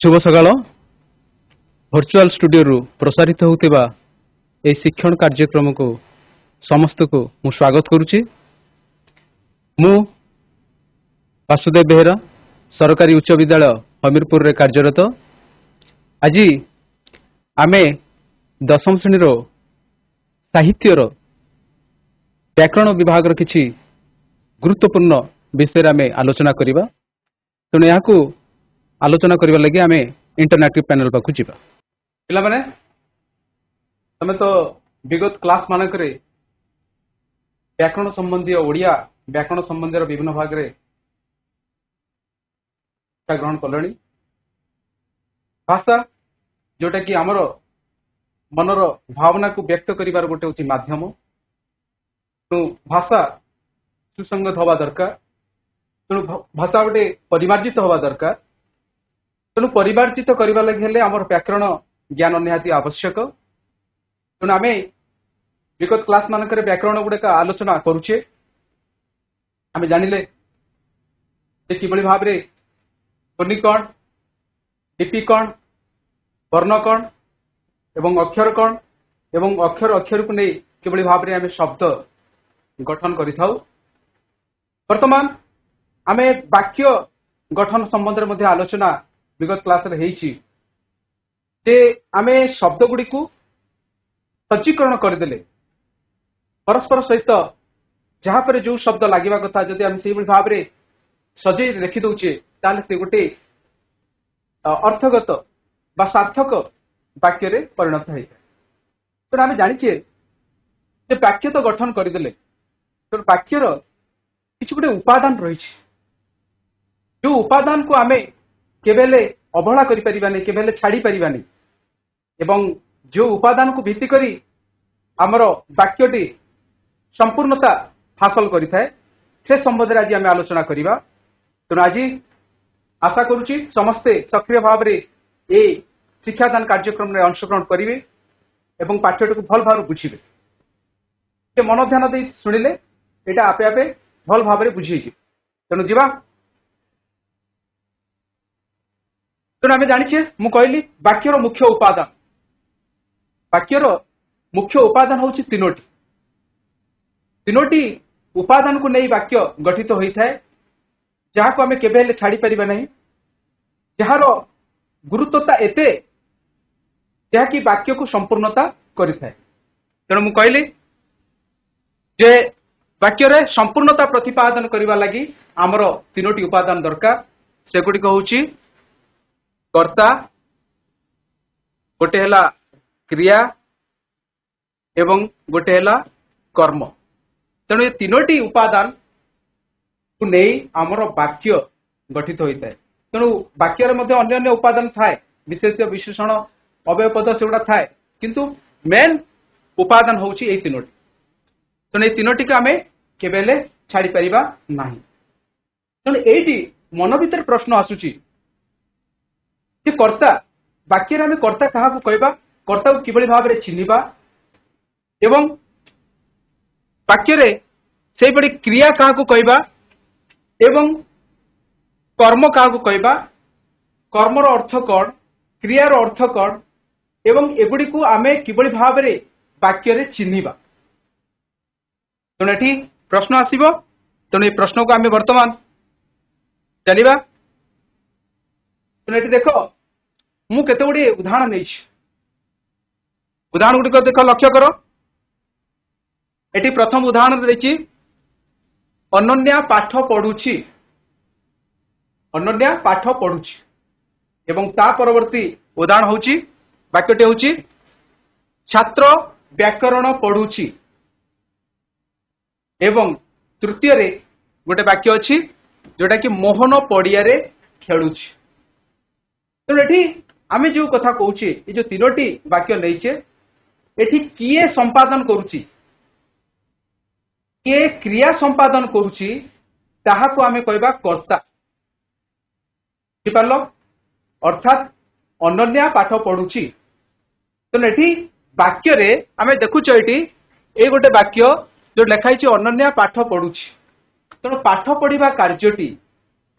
शुभ सकाळ virtual studio रु प्रसारित होउतिबा ए शिक्षण कार्यक्रम को समस्त को मु स्वागत करुछि। मु वासुदेव बेहेरा सरकारी उच्च विद्यालय हमीरपुर रे कार्यरत। आज आमे दशम श्रेणी रो साहित्य रो व्याकरण विभाग रो किछि गुरुत्वपूर्ण विषय आमे आलोचना करिबा। तेणु याकू आलोचना करबा लगी आमे इंटरनेटिव पैनल पाकु जिबा। पिला माने तमे तो विगत क्लास मानक रे व्याकरण संबंधी ओडिया व्याकरण संबंधी विभिन्न भाग रे ग्रहण कलणी। भाषा जोटा कि आमर मनर भावना को व्यक्त करिबार गोटे होची माध्यम। तो भाषा सुसंगत हवा दरकार। तेणु भाषा गोटे परिमार्जित हवा दरकार। तेणु परिमार्जित करने लगे आमर व्याकरण ज्ञान निहाती आवश्यक। तेणु आम विगत क्लास मानक व्याकरण गुड़ाक आलोचना करुचे। आम जानिले कि भाव में ध्वनि कण, लिपि कण, वर्ण कण एवं अक्षर कण एवं अक्षर अक्षर को नहीं किभली भाव में आम शब्द गठन करिथाउ। वर्तमान आम वाक्य गठन संबंध में आलोचना विगत क्लास रे आमे शब्द गुड़ी को सज्जीकरण करदेले परस्पर सहित जहाँ पर जो शब्द लगे कथा जदि आम से भाव में सजे लिखि दौचे ताले से गोटे अर्थगत बा सार्थक वाक्य रे परिणत होता है। तो आम जाचे वाक्य तो गठन करदेले तो वाक्यर किसी गोटे उपादान रही जो उपादान को आमे केवेले अवहेला करि परिबानी केवेले छाड़ी परिबानी एवं जो उपादान को भित्ति करी आमर वाक्यटी संपूर्णता हासिल करिथाए से संबंध आज आम आलोचना करिबा। तेणु आज आशा करुच्ची समस्ते सक्रिय भाव में ए शिक्षादान कार्यक्रम में अंशग्रहण करेंगे एवं पाठ्यटी को भल भाव बुझे मन ध्यान दे शुणिले यहाँ आपे आपे भल भाव में बुझे। तेणु जीवा। तेणु आम जाचे मु कहली वाक्यर मुख्य उपादान। वाक्यर मुख्य उपादान हूँ तीनोटी। तीनोटी उपादान को नहीं वाक्य गठित होता है जहाँ को आम केवे छाड़ी पारिबा नहीं। जार गुरुत्वता एते जहाँकि वाक्य को संपूर्णता करिथाए। तेणु मु कहली जे वाक्य रे संपूर्णता प्रतिपादन करने लगी आमर तीनोटी उपादान दरकार। सेगुड़िक होची कर्ता, गोटे हला क्रिया एवं गोटे हला कर्म। तेणु ये तीनोटी उपादान को नहीं आमर वाक्य गठित होता है। तेणु वाक्य अन्य अन्य उपादान थाए विशेष विशेषण अव्ययपद से गुड़ा थाए किंतु मेन उपादान हूँ ये तीनोटी। तेणु ये तीनोटी को आम केवेले छाड़ी पारिबा नहीं। तेणु ये मन भीतर प्रश्न आसुची कि कर्ता वाक्य आम कर्ता क्या कहवा कर्ता को किभली भाव में चिन्हिबा एवं वाक्य से बड़ी क्रिया क्या कहवा एवं कर्म क्या कहवा कर्मर अर्थ कौन क्रियार अर्थ कौन एवं एगुड़ी को आम किभली भाव में वाक्य चिन्हिबा। तेणु ये प्रश्न आसीबो। तेणु ये प्रश्न को आम वर्तमान चलिबा। तेणु देख मु केते गुडी उदाहरण नहीं। उदाहरण गुड़िक देख लक्ष्य कर। एटी प्रथम उदाहरण देखी अनन्या पाठ पढ़ुची। अनन्या पाठ पढ़ुची एवं ता परवर्ती उदाहरण होची वाक्यटी होची छात्र व्याकरण पढ़ुची एवं तृतीय रे गोटे वाक्य अच्छी जोटा कि मोहन पड़िया रे खेलुची। तेणु एठी आमे जो कथा कहूचे ये जो तीनोटी वाक्य नहींचे एठी किए संपादन करुची किए क्रिया संपादन करुची ताहाको आमे कहबा कर्ता। बुझिपारल अर्थात अनन्या पाठ पढ़ुची। तेणु एठी वाक्य रे आमे देखुछ एठी ए गोटे वाक्य जो लिखाई अनन्या पाठ पढ़ुची। तेणु पाठ पढ़िबा कार्यटी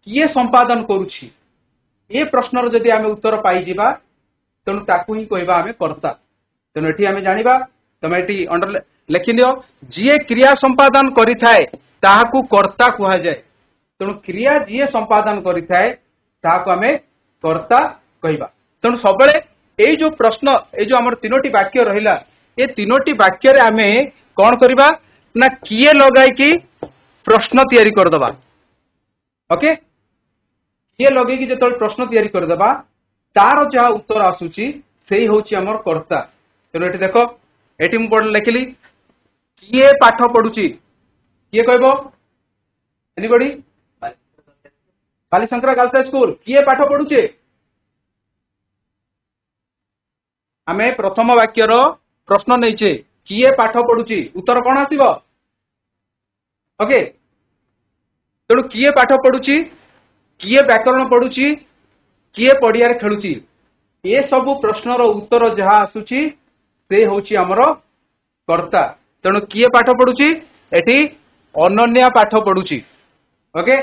किए संपादन करुची ए प्रश्नर जदि आम उत्तर पाई तेणु ताकू ही कहबा आम कर्ता। तेणु एठी आम जानिबा तमे एठी अंडर लिखि नियो जी क्रिया संपादन करिथाए ताहाकू कर्ता कुहा जाय। तेणु क्रिया जी संपादन करिथाए ताहाकू आम कर्ता कहबा। तेणु सबले ए जो प्रश्न ए जो हमर तीनोटी वाक्य रहिला ए तीनोटी वाक्य रे आम कौन करबा ना किए लगाई कि प्रश्न तैयारी कर दबा। ओके किए लगे कि जतल प्रश्न तैयारी कर दबा तार जहा उत्तर आसुची सेही होची हमर कर्ता। तेणु एठी देखो एठी मु पढ लिखिली किए पाठ पढुची किए कहबो एनीबॉडी बालीशंकर गर्ल्स हाई स्कूल किए पाठ पढुचे। आमे प्रथम वाक्यर प्रश्न नैचे किए पाठ पढुची उत्तर कौन आसीबो। ओके तेणु किए पाठ पढुची किए व्याकरण पढुची किए पड़िया खेलुची ए सबु प्रश्नर उत्तर जहा आसुची से होची हमर कर्ता। तेणु किए पाठ पढुची एठी अनन्या पाठ पढुची। ओके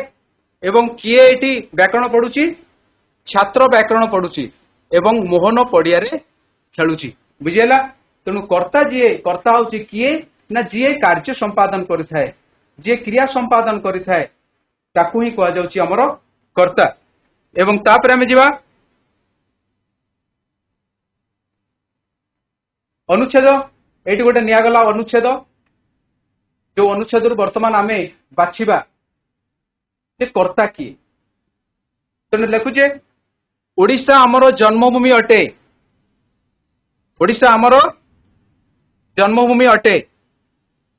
एवं किए एठी व्याकरण पढुची छात्र व्याकरण पढुची एवं मोहन पड़िया रे खेलुची बुझियला। तेणु कर्ता होची किए ना जी कार्य संपादन करिथाए जी क्रिया संपादन करिथाए ताकू ही कहा जाउची हमर कर्ता। एवं तापर आमे जिबा अनुच्छेद एटी गोटे नियागला अनुच्छेद जो अनुच्छेद वर्तमान आमे बाछिबा से कर्ता किए। तेणु लिखुचे ओडिशा हमर जन्मभूमि अटे ओडिशा हमर जन्मभूमि अटे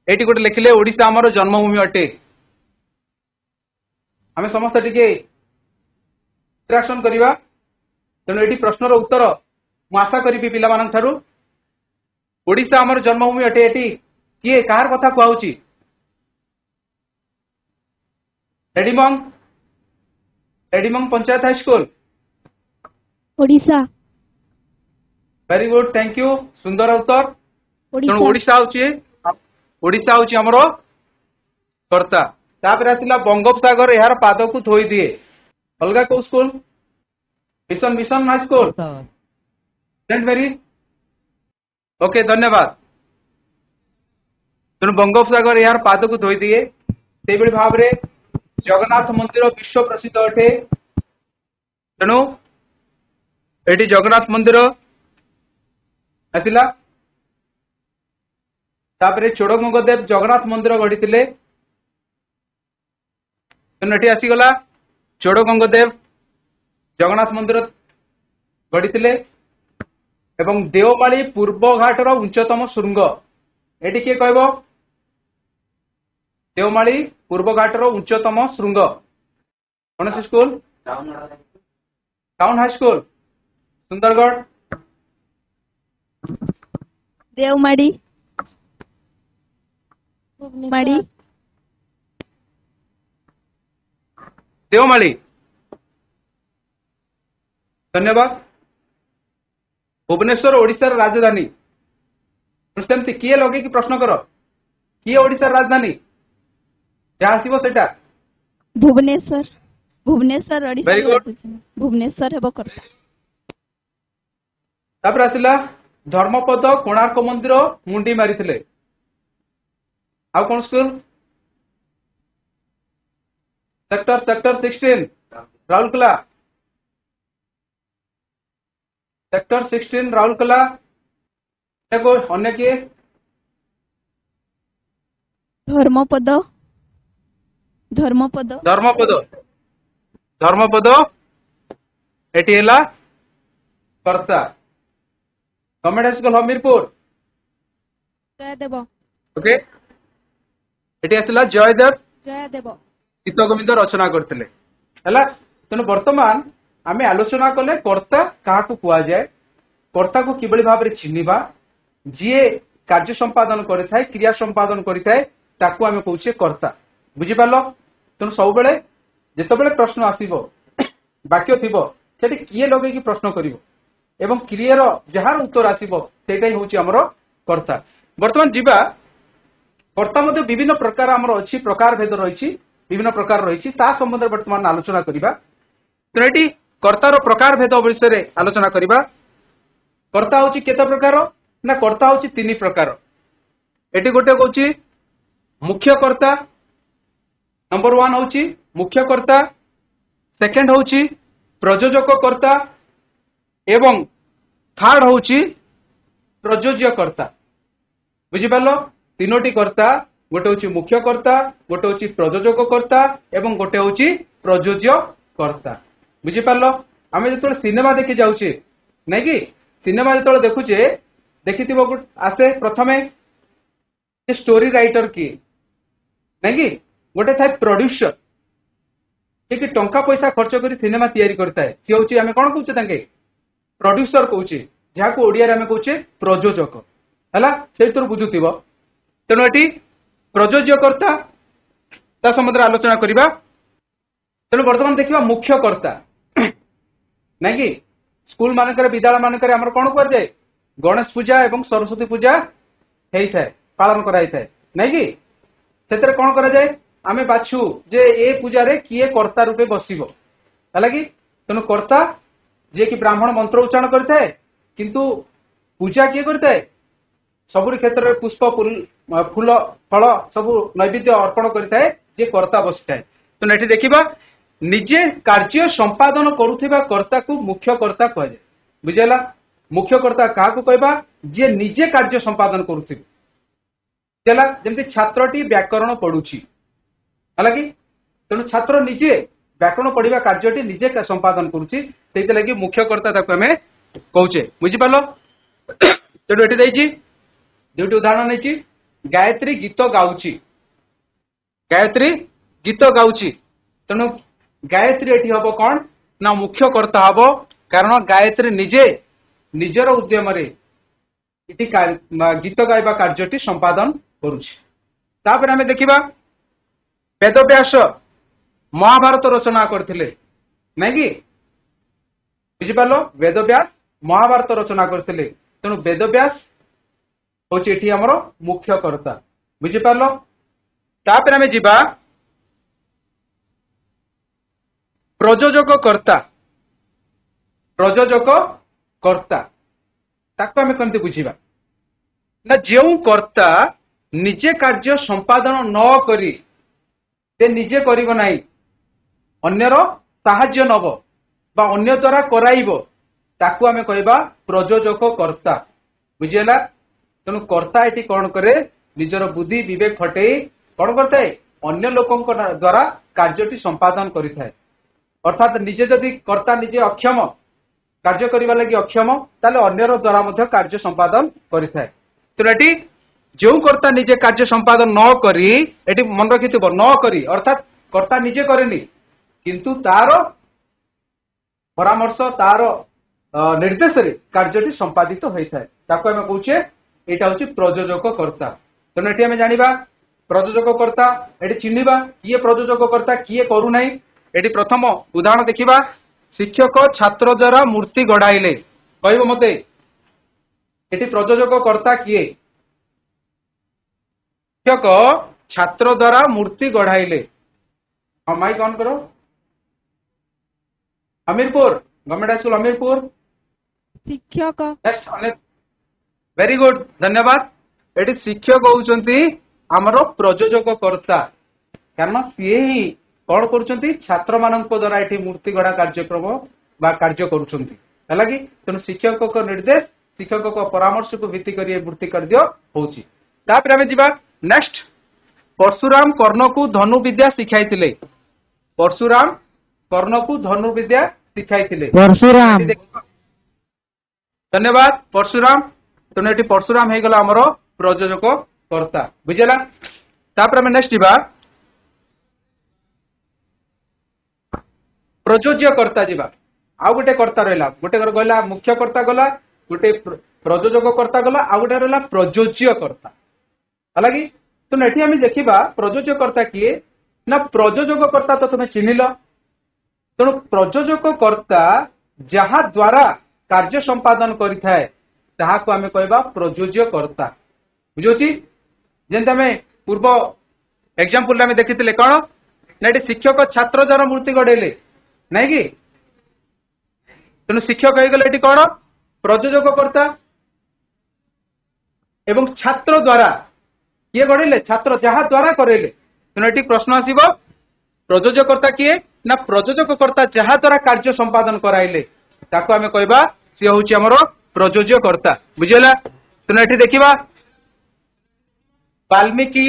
एटी गोटे लिखिले ओडिशा हमर जन्मभूमि अटे। आमे समस्त टिके इंटरेक्शन करिबा। तेणु एटी प्रश्नर उत्तर मु आशा करिबी पिला मानन थारु ओडिशा हमर जन्मभूमि अटे एटी किए कार कथा कहउची रेडिमंग panchayat high school Odisha. Very good thank you सुंदर उत्तर। तेणु ओडिशा होची हमर कर्ता। तापर आसिला बंगोपसागर यार पाद को थोई दिए अलगा को school mission high school Saint Mary. Okay धन्यवाद। तेणु बंगोपसागर यार पाद को धोई दिए से भाव में जगन्नाथ मंदिर विश्व प्रसिद्ध अटे। तेणु एटी जगन्नाथ मंदिर आसिला। तापर चोड़गंगदेव जगन्नाथ मंदिर गढ़ी तेणु एटी आसीगला चोड़गंगदेव जगन्नाथ मंदिर गढ़ी एवं देवमाली पूर्वघाटर उच्चतम शृंग एटी किए कहबो देवमाली पूर्वघाटर उच्चतम शृंग कौन सी school town high school Sundargarh देवमाड़ी देवमाली। धन्यवाद। भुवनेश्वर ओडिशार राजधानी सेमती किए लगे कि प्रश्न कर किए ओडिशार राजधानी जहाँ आसीबो सेटा भुवनेश्वर भुवनेश्वर ओडिशा वेरी गुड भुवनेश्वर हेबो कर। तापर आसिला धर्मपद कोणार्क मंदिर मुंडी मारिथिले आउ कौन school sector 16 Rourkela sector 16 Rourkela देखो अन्य किए धर्मपद एटी हेला कर्ता। Government school Hamirpur Jayadev. Okay एटी आसिला जयदेव गीत गोविंद रचना करथिले हला। तेणु वर्तमान आमे आलोचना कले कर्ता काहाकू कुआ जाए कर्ता को किबळी भाबरे चिन्हिबा जी कार्य संपादन करिथाय क्रिया संपादन करिथाय ताकू आमे कहूचे कर्ता बुझी पालो। तेणु सब बेले जेतेबेले प्रश्न आसीबो वाक्य थिबो सेठी किए लगे कि प्रश्न करिवो एवं क्रियार जहार उत्तर आसीबो सेटाई होची हमर कर्ता। वर्तमान जीवा कर्ता मध्ये विभिन्न प्रकार हमर अछि प्रकार भेद रहिछि विभिन्न प्रकार रहिछि ता संबंध वर्तमान आलोचना करिबा। तेणु एटी कर्तार प्रकार भेद विषय आलोचना करबा। कर्ता होची केते प्रकार ना कर्ता होची तीन प्रकार। एटी गोटे कहूची मुख्य कर्ता, नंबर 1 होची मुख्य कर्ता, सेकेंड होची प्रयोजक कर्ता एवं थर्ड होची प्रयोज्य कर्ता। बुझी पालो तीनोटी कर्ता, गोटे होची मुख्य कर्ता, गोटे होची प्रयोजक कर्ता एवं गोटे होची प्रयोज्य कर्ता। बुझी पालो आमे जतोले सिनेमा देखि जाउचे नै कि सिनेमा जतोले देखुचे देखिथिबो आसे प्रथमे जे स्टोरी राइटर की नै कि गोटे थाय प्रोड्यूसर कि टंका पैसा खर्च करी सिनेमा तैयारी करता है सी होची आमे कोन कहूचे तांके प्रोड्यूसर कहूचे जाको ओडिया रे आमे कहूचे प्रयोजक हला सेतुर बुझुथिबो। तेणु एटी प्रयोज्यकर्ता ता संबंध आलोचना करिबा। तेणु वर्तमान देखिबा मुख्य कर्ता नै कि स्कूल मानकर विद्यालय मानकर हमर कोन कर जाय गणेश पूजा एवं सरस्वती पूजा हेई थाए पालन कराई थाए नै कि सेतरे कोन करा जाय आमे बाछु जे ए पूजा रे किए कर्ता रूपे बसिबो हला कि। तेणु कर्ता जे कि ब्राह्मण मंत्र उच्चारण करथाय किंतु पूजा किए करथाय सबुरी क्षेत्र में पुष्प फूल फल सब नैवेद्य अर्पण करथाय जे कर्ता बसिथाय। तो एठी देखिबा निजे कार्य संपादन करुथिबा कर्ता को मुख्य कर्ता कह जाय। बुझेला मुख्य कर्ता का को कहबा जे निजे कार्य संपादन करुथिबा। बुझेला जेमति छात्रटी व्याकरण पढुची हालाकि तेणु छात्र निजे व्याकरण पढ़िबा कार्यटी निजे संपादन करुची सेति लागि मुख्य कर्ता ताको हमें कहूचे। बुझी पालो तेणु एठी दैची दुटी उदाहरण नहीं गायत्री गीत गाउची गायत्री गीत गाउची तेणु गायत्री एठी हबो कोन ना मुख्य कर्ता हबो कारण गायत्री निजे निजर उद्यम रे इति गीत गाइबा कार्यटी संपादन करुची। तापर हमें देखिबा वेदव्यास महाभारत रचना करथिले नै कि बुझी पालो वेदव्यास महाभारत रचना करथिले तेणु वेदव्यास होची एठी हमरो मुख्य कर्ता। बुझी पालो तापर हमें जिबा प्रयोजक कर्ता। प्रयोजक कर्ता ताको हमें केमते बुझीबा ना जेउ कर्ता निजे कार्य संपादन न करी से निजे करिबो नाही अन्यर साहाय्य नब बा अन्य द्वारा कराइबो ताकू हमें कहबा प्रयोजक कर्ता। बुझियला तेणु कर्ता एटी कौन करे निजर बुद्धि विवेक खटे कौन करता है अन्य लोकों द्वारा कार्यटी संपादन करिथाय। अर्थात निजे जदि कर्ता निजे अक्षम कार्य करिबा लागि अक्षम ताले अन्यर द्वारा मध्य कार्य संपादन करिथाय। तेणु एटी जो कर्ता निजे कार्य संपादन न करी एटी मन रखिथिबो न करी अर्थात कर्ता निजे करेनी किंतु तार परामर्श तार निर्देश रे कार्यटी संपादित होइथाय ताको हम कहूचे एटा होची प्रयोजक कर्ता। तेणु एटी हम जानिबा प्रयोजक कर्ता एटी चिन्हिबा किए प्रयोजक कर्ता किए करू नाही। एटी प्रथम उदाहरण देखिबा शिक्षक छात्र द्वारा मूर्ति गढ़ाइले कहबो मते एटी प्रयोजक कर्ता किए शिक्षक छात्र द्वारा मूर्ति गढ़ाइले। हाँ माइक ऑन करो। हमीरपुर गवर्नमेंट स्कूल हमीरपुर शिक्षक वेरी गुड धन्यवाद। एटी शिक्षक होउचंती हमरो प्रयोजक कर्ता कारण सी ही कौन करुचंती छात्र मानक द्वारा एटी मूर्ति गढ़ा कार्यक्रम बा कार्य करुचंती हला कि तेणु शिक्षक को निर्देश शिक्षक को परामर्श को भित्ति करी मूर्ति कार्य होउची। तापर हमें जिबा नेक्स्ट परशुराम कर्ण को धनु विद्या सिखाइथिले। परशुराम कर्ण को धनु विद्या सिखाइथिले परशुराम धन्यवाद परशुराम। तेणु एटी परशुराम हे गला हमरो प्रयोजक कर्ता बुझेला। तापर हमें नेक्स्ट जिबा प्रयोज्य कर्ता जिबा आउ गोटे कर्ता रहला गोटे गला मुख्य कर्ता गला गोटे प्रयोजक कर्ता गला आउ गोटे रहला प्रयोज्य कर्ता हला कि। तो नेठी हम देखिबा प्रयोजक कर्ता किए ना प्रयोजक कर्ता तो तुम चिन्हिल तेणु प्रयोजक कर्ता जहा द्वारा कार्य संपादन करिथाय ताहाको आमे कहबा प्रयोज्य कर्ता बुझोची। जेंता में पूर्व एग्जांपल में देखिथिले कोन नेठी शिक्षक छात्र द्वारा मूर्ति गढ़ेले नहीं कि तेणु शिक्षक हो गले कौन प्रयोजक कर्ता एवं छात्र द्वारा किए गढ़ले छात्र जहा द्वारा करेले तेणु ये प्रश्न आसब प्रयोजक कर्ता किए ना प्रयोजक कर्ता जहा द्वारा कार्य संपादन कराइले ताको आमे कहबा सी होची हमरो प्रयोज्य कर्ता बुझेला। तेणु ये देखिबा वाल्मीकि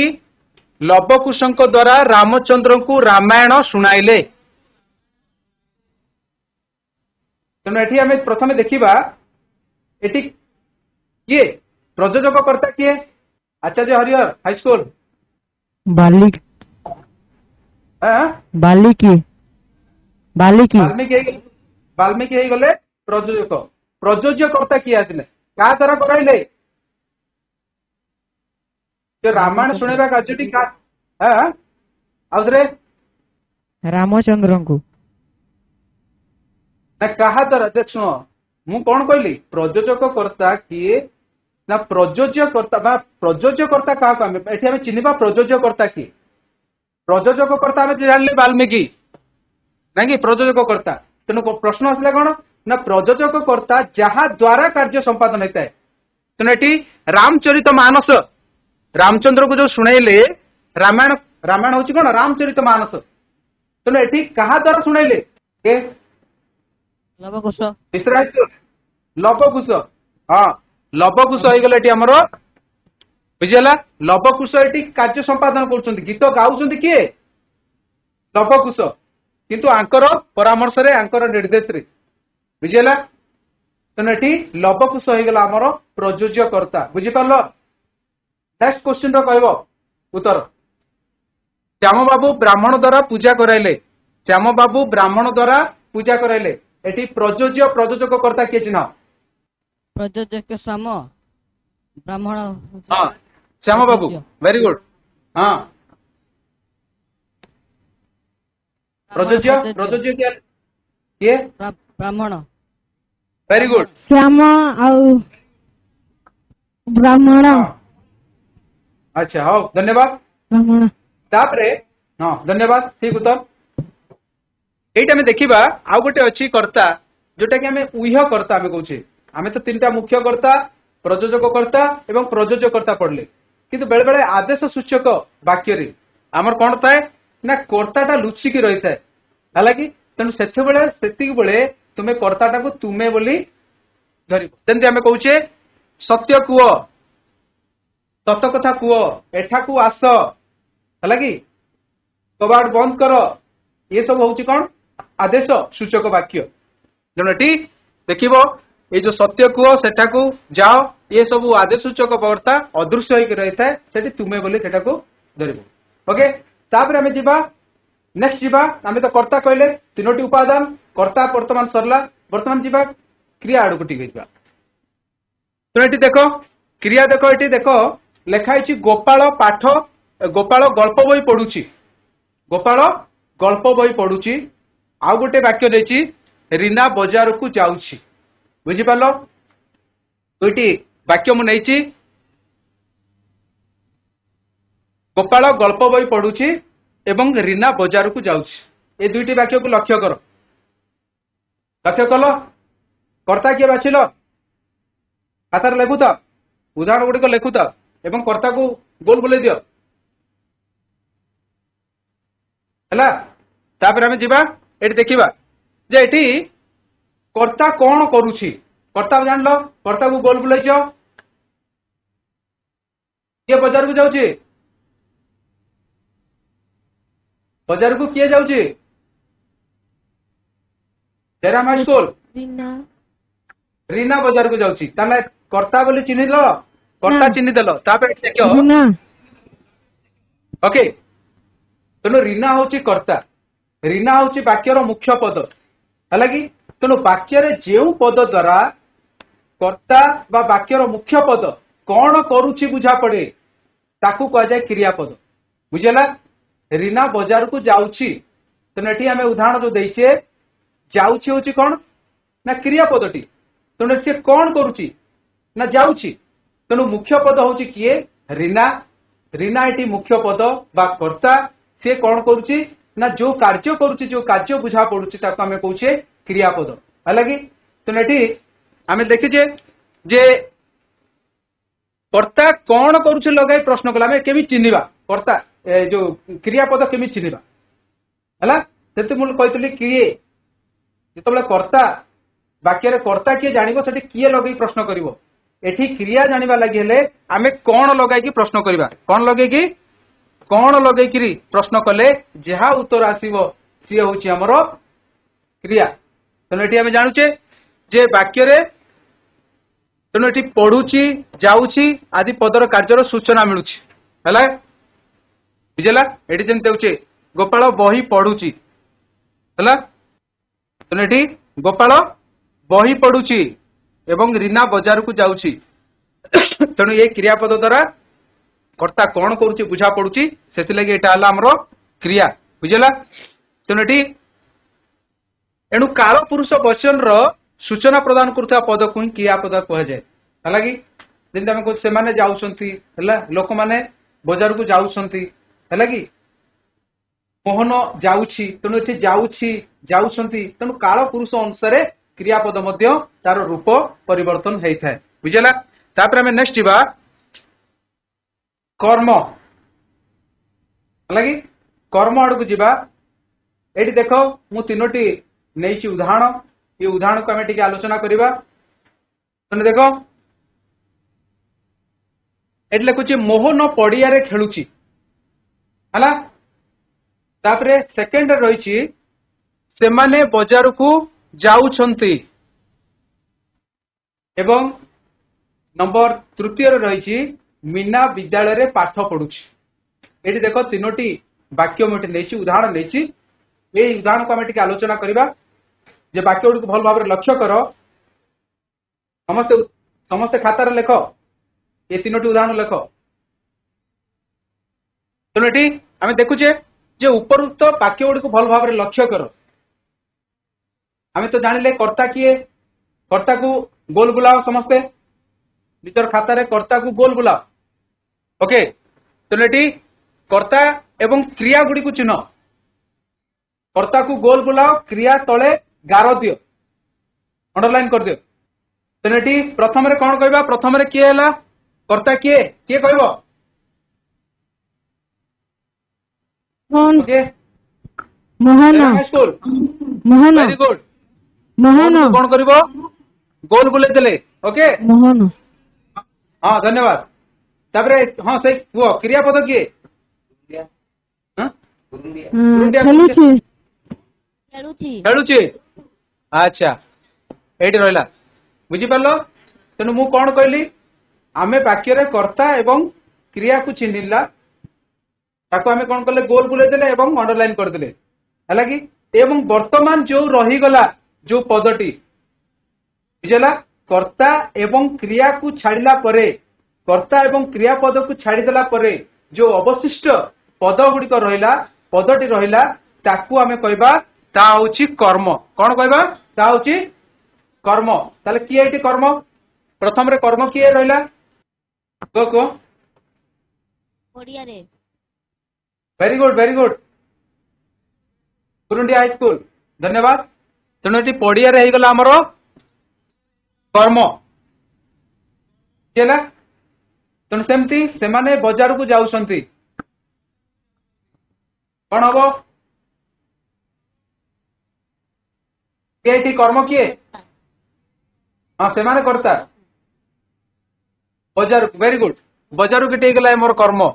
लवकुशଙ୍କ द्वारा रामचंद्र को रामायण शुणाइले। तेणु ये आम प्रथम देखा ये किए प्रयोजक कर्ता किए आचार्य हरिहर हाईस्कूल वाल्मीकि वाल्मीकि वाल्मीकि हो गले प्रयोजक प्रयोज्य कर्ता किए आसिले क्या द्वारा कराइले रामायण शुणा कार्यटी आउे रामचंद्र को कहा द्वारा देख शुण मु कौन कहली प्रयोजक कर्ता किए ना प्रयोज्य कर्ता प्रयोज्य कर्ता क्या चिन्हवा प्रयोज्य कर्ता किए प्रयोजक कर्ता जानले वाल्मीकि ना कि प्रयोजक कर्ता तेणु प्रश्न आसला कौन ना प्रयोजक कर्ता जहा द्वारा कार्य संपादन होता है। तेणु ये रामचरित मानस रामचंद्र को जो शुणेले रामायण रामायण हूँ कौन रामचरित मानस तेणु ये क्या द्वारा शुणेले लवकुश लवकुश हाँ लवकुश हो गले आमर बुझेगा लवकुश ये कार्य संपादन कर गीत गाँव किए लवकुश किंतु आंकर परामर्श रे आंकर निर्देश रे बुझेगा तेणु ये लवकुश हो गला आमर प्रयोज्य कर्ता बुझिपार। नेक्स्ट क्वेश्चन कहब उत्तर श्याम बाबू ब्राह्मण द्वारा पूजा कराइले श्याम बाबू ब्राह्मण द्वारा पूजा कराइले एटी प्रयोज्य प्रयोजक कर्ता किए चिन्ह प्रयोजक श्याम ब्राह्मण हाँ श्याम बाबू वेरी गुड हाँ प्रयोज्य प्रयोज्य किए ब्राह्मण वेरी गुड श्याम आउ ब्राह्मण अच्छा हाँ धन्यवाद ब्राह्मण तापरे हाँ धन्यवाद ठीक उत्तर यहीटा आम देखा आउ गोटे अच्छी कर्ता जोटा कि आम उह्य कर्ता आम कहे आम तो तीन मुख्य कर्ता प्रयोजक कर्ता एवं प्रयोज्य कर्ता पढ़ले किंतु बेले बेले आदेश सूचक वाक्य आमर कौन थाए ना कर्ताटा लुचिकी रही थाए हालांकि तेणु से तुम्हें कर्ताटा को तुमे बोली धर जमी आम कहे सत्य कुह सत कथा कुह एठा को आस है कि कबाड़ बंद कर ये सब हूँ कौन आदेश सूचक वाक्य तेणु ये देख ये जो सत्य कुह सेठा को जाओ ये सब आदेश सूचक वार्ता अदृश्य होकर रही है तुम्हें बोली से धर ओके तापर आम जा नेक्स्ट जा आम तो कर्ता कहले तीनोटी उपादान कर्ता वर्तमान सरला वर्तमान जा क्रिया आड़ को टिके तेणु ये देख क्रिया देख ये देख लिखाई गोपाल पाठ गोपाल गल्प बही पढ़ुची गोपाल गल्प बही पढ़ुची आउ गोटे वाक्य देछि रीना बाजार को जाउछि बुझिपार दुईटी वाक्य मु नहीं गोपाल गल्प बही पढ़ुची एवं रीना बाजार को जाउछि ए दुईटी वाक्य को लक्ष्य कर लक्ष्य कल कर्ता किए बाछिल खातार लेखु था उदाहरण गुड़िक लेखु था एवं कर्ता को गोल बुले दियो है तापर आम जा ये देखा जे एटी कर्ता कौन करुछि कर्ता जान लो कर्ता को गोल बुले किए बाजार को जाउछि बाजार को किए जाउछि जयराम हाई स्कूल रीना बाजार को जाउछि ताले कर्ता बोली चिन्ह लो कर्ता चिन्ह देलो तापर देखियो ओके तेणु रीना हूँ कर्ता रीना हूँ वाक्यर मुख्य पद है कि तेणु वाक्य जो पद द्वारा कर्ता बा वाक्यर मुख्य पद कौन करुछि बुझा पड़े ताकू कह जाए क्रियापद बुझेगा रीना बाजार को जाउछि तेणु ये आम उदाहरण जो देचे जाउछि होछि कौन ना क्रियापदटी तेणु सी कौन करुछि ना जाउछि तेणु मुख्य पद हूँ किए रीना रीना ये मुख्य पद बा कर्ता सी कौन करुछि ना जो कार्य करुछि जो कार्य बुझा पड़ुछि ताको आमे कहूछे क्रियापद है कि ତେଣୁ ଏଠି ଆମେ ଦେଖିଛେ ଯେ କର୍ତ୍ତା କଣ କରୁଛି ଲଗାଇ ପ୍ରଶ୍ନ କଲା ଆମେ କେମିତି ଚିହ୍ନିବା କର୍ତ୍ତା ଯୋଉ କ୍ରିୟାପଦ କେମିତି ଚିହ୍ନିବା ହେଲା ସେଠି ମୁଁ କହିଥିଲି କିଏ ଯେତେବେଳେ କର୍ତ୍ତା ବାକ୍ୟରେ କର୍ତ୍ତା କିଏ ଜାଣିବ ସେଠି କିଏ ଲଗେଇ ପ୍ରଶ୍ନ କରିବ ଏଠି କ୍ରିୟା ଜାଣିବା ଲାଗି ହେଲେ ଆମେ କଣ ଲଗାଇକି ପ୍ରଶ୍ନ କରିବା କଣ ଲଗେଇକିରି ପ୍ରଶ୍ନ କଲେ ଯାହା ଉତ୍ତର ଆସିବ ସିଏ ହଉଛି ଆମର କ୍ରିୟା ତେଣୁ ଏଠି ଆମେ ଜାଣୁଛେ ଯେ ବାକ୍ୟରେ ତେଣୁ ଏଠି ପଢୁଛି ଯାଉଛି ଆଦି ପଦର କାର୍ଯ୍ୟର ସୂଚନା ମିଳୁଛି ହେଲା ବୁଝିଲା ଏଠି ଯେମିତି ହଉଛି ଗୋପାଳ ବହି ପଢୁଛି ହେଲା ତେଣୁ ଏଠି ଗୋପାଳ ବହି ପଢୁଛି ଏବଂ ରୀନା ବଜାରକୁ ଯାଉଛି ତେଣୁ ଏ କ୍ରିୟାପଦ ଦ୍ୱାରା କର୍ତ୍ତା କଣ କରୁଛି ବୁଝା ପଡୁଛି ସେଥିଲାଗି ଏଇଟା ହେଲା ଆମର କ୍ରିୟା ବୁଝିଲା ତେଣୁ ଏଠି ଏଣୁ କାଳ ପୁରୁଷ ବଚନର ସୂଚନା ପ୍ରଦାନ କରୁଥିବା ପଦକୁ ହିଁ କ୍ରିୟାପଦ କୁହାଯାଏ ହେଲା କି ଯେମିତି ଆମେ କହୁଛୁ ସେମାନେ ଯାଉଛନ୍ତି ହେଲା ଲୋକମାନେ ବଜାରକୁ ଯାଉଛନ୍ତି ହେଲା କି ମୋହନ ଯାଉଛି ତେଣୁ ଏଠି ଯାଉଛନ୍ତି ତେଣୁ କାଳ ପୁରୁଷ ଅନୁସାରେ କ୍ରିୟାପଦ ମଧ୍ୟ ତାର ରୂପ ପରିବର୍ତ୍ତନ ହେଇଥାଏ ବୁଝିଲା ତାପରେ ଆମେ ନେକ୍ସଟ ଯିବା କର୍ମ ହେଲା କି କର୍ମ ଆଡକୁ ଯିବା ଏଠି ଦେଖ ମୁଁ ତିନୋଟି ନେଇଛି ଉଦାହରଣ ଏ ଉଦାହରଣକୁ ଆମେ ଟିକେ ଆଲୋଚନା କରିବା ଦେଖ ଏଠି ଲେଖୁଛି ମୋହନ ପଡିଆରେ ଖେଳୁଛି ହେଲା ତାପରେ ସେକେଣ୍ଡରେ ରହିଛି ସେମାନେ ବଜାରକୁ ଯାଉଛନ୍ତି ଏବଂ ନମ୍ବର ତୃତୀୟରେ ରହିଛି ମୀନା ବିଦ୍ୟାଳୟରେ ପାଠ ପଢୁଛି ଏଠି ଦେଖ ତିନୋଟି ବାକ୍ୟ ମୁଁ ଏଠି ନେଇଛି ଉଦାହରଣ ନେଇଛି এই ଉଦାହରଣକୁ ଆମେ ଟିକେ ଆଲୋଚନା କରିବା ଯେ ବାକ୍ୟ ଗୁଡ଼ିକୁ ଭଲ ଭାବରେ ଲକ୍ଷ୍ୟ କର ସମସ୍ତେ ଖାତାରେ ଲେଖ ଏ ତିନୋଟି ଉଦାହରଣ ଲେଖ ତେଣୁ ଏଠି ଆମେ ଦେଖୁଛେ ଯେ ଉପରୋକ୍ତ ବାକ୍ୟ ଗୁଡ଼ିକୁ ଭଲ ଭାବରେ ଲକ୍ଷ୍ୟ କର ଆମେ ତ ଜାଣିଲେ କର୍ତ୍ତା କିଏ କର୍ତ୍ତାକୁ ଗୋଲ ବୁଲାଅ ସମସ୍ତେ ନିଜର ଖାତାରେ କର୍ତ୍ତାକୁ ଗୋଲ ବୁଲାଅ ଓକେ ତେଣୁ ଏଠି କର୍ତ୍ତା ଏବଂ କ୍ରିୟା ଗୁଡ଼ିକୁ ଚିହ୍ନ କର୍ତ୍ତାକୁ ଗୋଲ ବୁଲାଅ କ୍ରିୟା ତଳେ ଗାର ଦିଅ अंडरलाइन कर दियो तेने एटी प्रथम रे कोन कहबा प्रथम रे किए हला कर्ता किए किए कहबो Mohan okay Mohan school Mohan very good Mohan कोन करबो गोल बुले देले ओके मोहन हां धन्यवाद तापरे हां सही वो क्रियापद किए हां खेलुची खेलुची अच्छा एटी रहला बुझी पारलो तेनु मु कोन कहली आमे वाक्य रे कर्ता एवं क्रिया को चिन्हिला ताको आमे कोन करले गोल बुले देले एवं अंडरलाइन कर देले हला कि एवं वर्तमान जो रही गला जो पदटी बुझला कर्ता एवं क्रिया को छाड़िला परे कर्ता एवं क्रिया पद को छाड़ी देला परे जो अवशिष्ट पद गुडिक रहिला पदटी रहिला ताकू आमे कहबा ता होची कर्म कोन कहबा ता होची कर्म ताले किए एटी कर्म प्रथम रे कर्म किए रहिला को ओडिया रे वेरी गुड कुरुंडी हाई स्कूल धन्यवाद तेणु ये पड़िया रे गला आमर कर्म तेणु सेमती से माने बाजार को जाउछंती कौन हम किए कर्म किए हाँ से माने करता बाजार वेरी गुड बाजार के गला मोर कर्म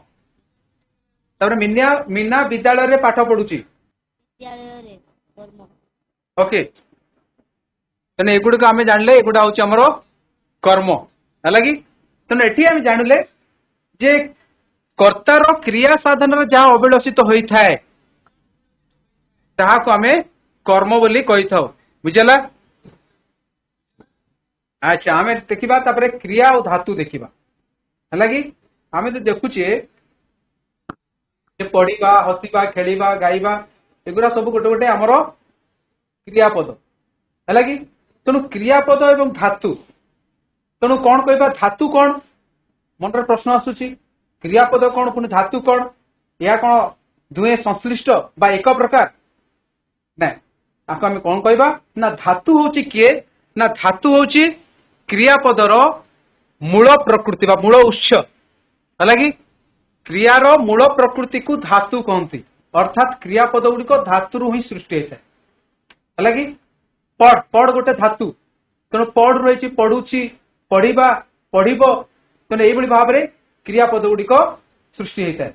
तापर मीना मीना विद्यालय रे पाठ पढुची ओके तेने एगुड़ आम जानले एगुड़ा हूँ आमर कर्म है कि तेना एटी आम जानले जे कर्तार क्रिया साधन जहाँ अविलषित होता है ताहाको आमे कर्म बोली कही था बुझला अच्छा आम देखा तापर क्रिया और धातु देखा है कि आम तो देखुचे पढ़ा हसवा खेलवा गाइबा एगुड़ा सब गोटे गोटे आमर क्रियापद है कि तेणु क्रियापद एवं धातु तेणु कौन कहबा धातु कौन मन प्रश्न आसूची क्रियापद कौन पुणी धातु कौन या कौन दुए संश्लिष्ट बा एक प्रकार ना आपको आम कौन कहबा ना धातु होची किए ना धातु होची क्रियापदर मूल प्रकृति बा मूल उत्स है कि क्रियार मूल प्रकृति को धातु कहती अर्थात क्रियापद गुड़िक धातु ही सृष्टि होता है कि पढ़ पढ़ गोटे धातु तेणु पढ़ रही पढ़ुची पढ़ा पढ़ब तेणु ये भाव में क्रियापद गुड़िक सृष्टि होता है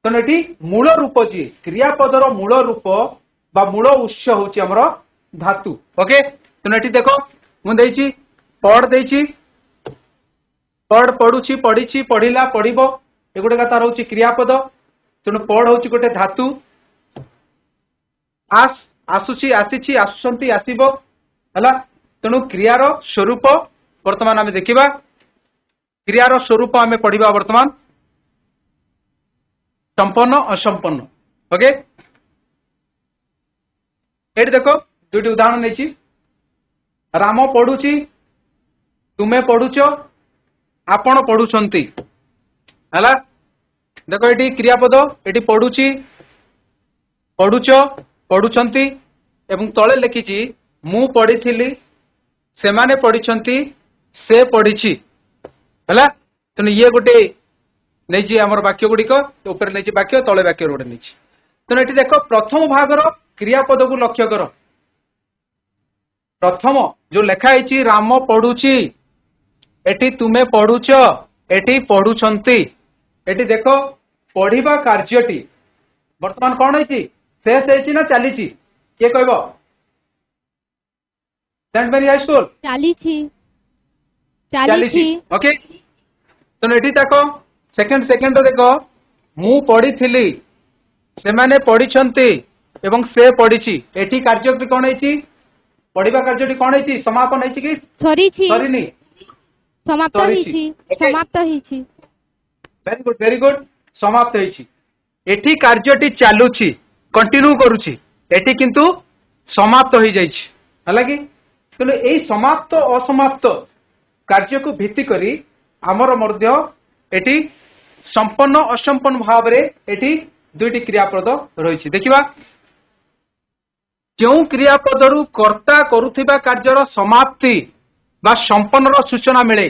तेणु ये मूल रूप जी क्रियापदर मूल रूप बा मूल उत्स हूँ आमर धातु ओके तेणु ये देख मुझे पढ़ देछि पढ़ पढ़ुची पढ़ी पढ़ला पढ़ब एगुड़ा तार हूँ क्रियापद तेणु पढ़ हूँ गोटे धातु आस आसुची आसी आसुचंती आसीब है तेणु क्रियार स्वरूप वर्तमान आम देखा क्रियार स्वरूप आम पढ़ा वर्तमान संपन्न असंपन्न ओके ये देख दुईटी उदाहरण नहीं राम पढ़ुची तुमे पढ़ुच आपण पढ़ुंट है देख ये क्रियापद ये पढ़ुची पढ़ुच पढ़ुंट एवं तले लिखी मु पढ़ी से माने पढ़ी से पढ़ी है तेणु ये गोटे नहीं आमर वाक्य गुड़िक ऊपर नहीं वाक्य तले वाक्य गोटे नहीं तेणु ये देख प्रथम भागर क्रियापद को लक्ष्य कर प्रथम जो लिखाई राम पढ़ुची एटी तुमे पढ़ुच एटी पढ़ुंट एटी देख पढ़ा कार्यटी वर्तमान कौन है शेष ना चली किए कह सेंट मेरी हाई स्कूल चली ओके तेणु ये देख सेकेंड सेकेंड देख मु पढ़ी से माने पढ़ी एवं से पढ़ी एटी कार्यटी कौन है पढ़ा कार्यटी कौन है समापन है कि सरीनी समाप्त वेरी गुड समाप्त एठी कार्यटी चलुची कंटिन्यू करुची एठी किंतु समाप्त हो जाइए कि तेणु यही समाप्त असमाप्त कार्य को भित्ति करी आमर मध्य एटी संपन्न असंपन्न भाव में एटी दुईटी क्रियापद रही देखिबा जो क्रियापदरु कर्ता करुथिबा कार्यर समाप्ति बा संपन्न सूचना मिले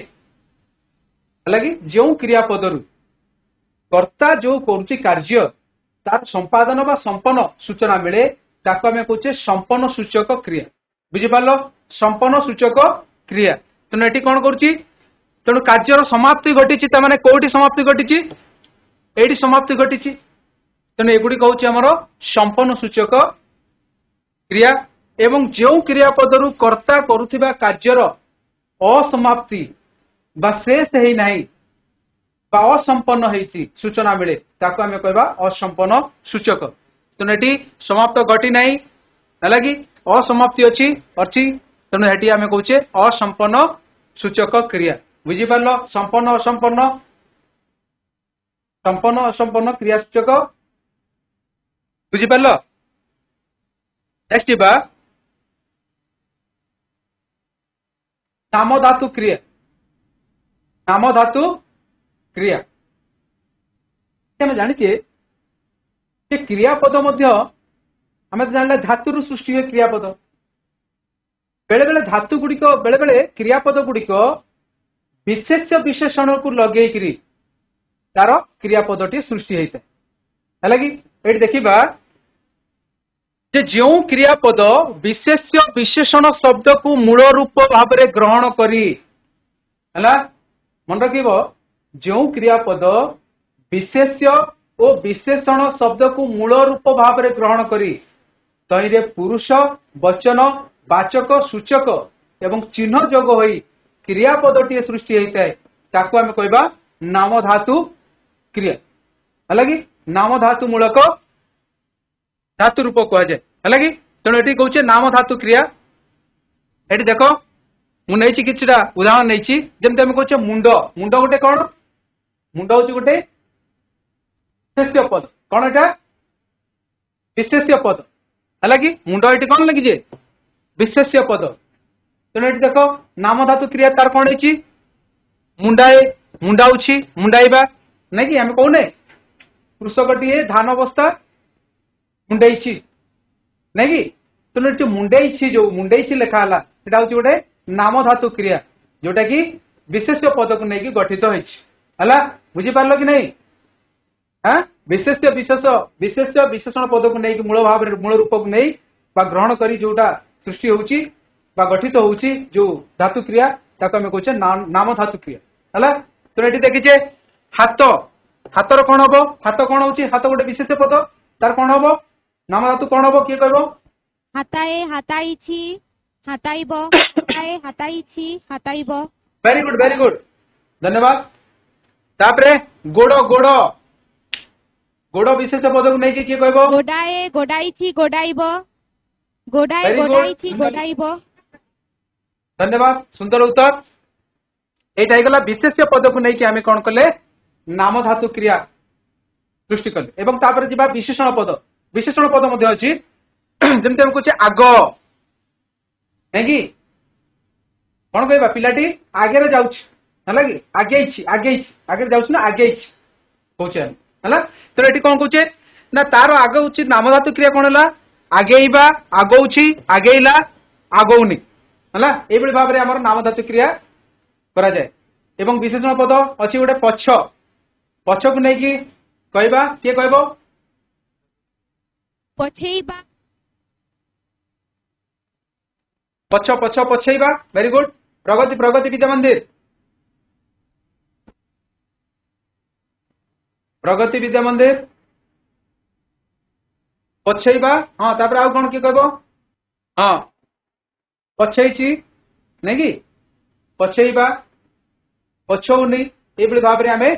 है कि जो क्रियापदरु कर्ता जो करुची कार्य तार संपादन बा संपन्न सूचना मिले ताको आमे कहूचे संपन्न सूचक क्रिया बुझिपाल संपन्न सूचक क्रिया तेणु ये कौन करुची तेणु कार्यर समाप्ति घटी ताने कौटी समाप्ति घटी एटी समाप्ति घटी तेणु एगुड़ी कहूँ आमर संपन्न सूचक क्रिया एवं जो क्रियापदरु कर्ता करुथिबा कार्यर असमाप्ति बा शेष है नहीं बा असंपन्न होती सूचना मिले ताको आमे कहबा असंपन्न सूचक तेणु ये समाप्त घटी नहीं है कि असमाप्ति अच्छी अच्छी तेणु ये आमे कहूचे असंपन्न सूचक क्रिया बुझिपार संपन्न असंपन्न संपन्न असंपन्न क्रिया सूचक बुझिपार नेक्स्ट बा नाम धातु क्रिया नाम धातु क्रिया आम जाचे क्रियापद आम जान धातु सृष्टि हुए क्रियापद बेले बेले धातु गुड़िक बेले बेले क्रियापद गुड़िक विशेष विशेषण को लगे तार क्रियापदटी सृष्टि होता है कि ये देखा जो क्रियापद विशेष विशेषण शब्द को मूल रूप भाव में ग्रहण करी मन रख जो क्रियापद विशेष और विशेषण शब्द को मूल रूप भाव में ग्रहण करी तईरे पुरुष वचन वाचक सूचक एवं चिन्ह जोग होई क्रियापदटी सृष्टि होता है ताको आमे कहबा नाम धातु क्रिया है कि नाम धातु मूलक धातु रूप कह जाए है कि तेणु ये कहूचे नाम धातु क्रिया ये देख मुझे कि उदाहरण नहीं जमी आम कहे मुंड मुंड गोटे कौन मुंड हूँ गोटे विशेष्य पद कौन एटा विशेष्य पद है कि मुंड ये कौन लगे विशेष्य पद तेणु ये देख नाम धातु क्रिया तार कौन है मुंडाए मुंडाऊँगी मुंडाइबा नहीं कि आम कहने कृषकटीए धान बस्ता मुंडई नहीं कि तेणु जो मुंडई जो मुंडई लेखाला हूँ गोटे नाम धातु क्रिया जोटा कि विशेष्य पद को लेकिन गठित है बुझीपार कि नहीं हाँ विशेष्य विशेषण पद को लेकिन मूल भाव मूल रूप को नहीं ग्रहण करी जोटा सृष्टि होउची गठित होउची जो धातु क्रिया ताको हमें कहछे नाम धातु क्रिया है तो ये देखिए हाथ हाथर कौन हम हाथ कौन होची हाथ गोटे विशेष पद तार कौन हम नाम धातु कौन हम किए कहबो हाताए हाताइछि हाताइबो हाताए हाताइछि हाताइबो वेरी गुड धन्यवाद तापरे गोड़ गोड़ गोड़ विशेष पद को नहीं किए कहबो गोडाए गोडाइछि गोडाइबो गोडाए Very good. गोडाइछि गोडाइबो धन्यवाद सुंदर उत्तर एटा गला विशेष्य पद को नहीं कि आमे कौन कले नाम धातु क्रिया सृष्टि कले एवं तापर जिबा विशेषण पद मध्ये अछि जेमते हम कहछे आग नहीं कि कौन कहबा पिलाटी आगे रे जाउछ हला कि आगे जाउछ ना आगे कहछे हला तो एटी कौन कहछे ना तार आगे उचित नाम धातु क्रिया कौन हला आगेइबा आगौछि आगेइला आगौनी हला एबेले भाव रे हमर नाम धातु क्रिया करा जाय एवं विशेषण पद अछि गोटे पछ पछ को नै कि कहबा के कहबो पछेइबा पछ पछ पछेइबा वेरी गुड प्रगति विद्या मंदिर पछेइबा हाँ तापर आउ कौन किए कहबो हाँ पछेइछि नहीं कि पछेइबा पछौनी एभली भाव रे आमे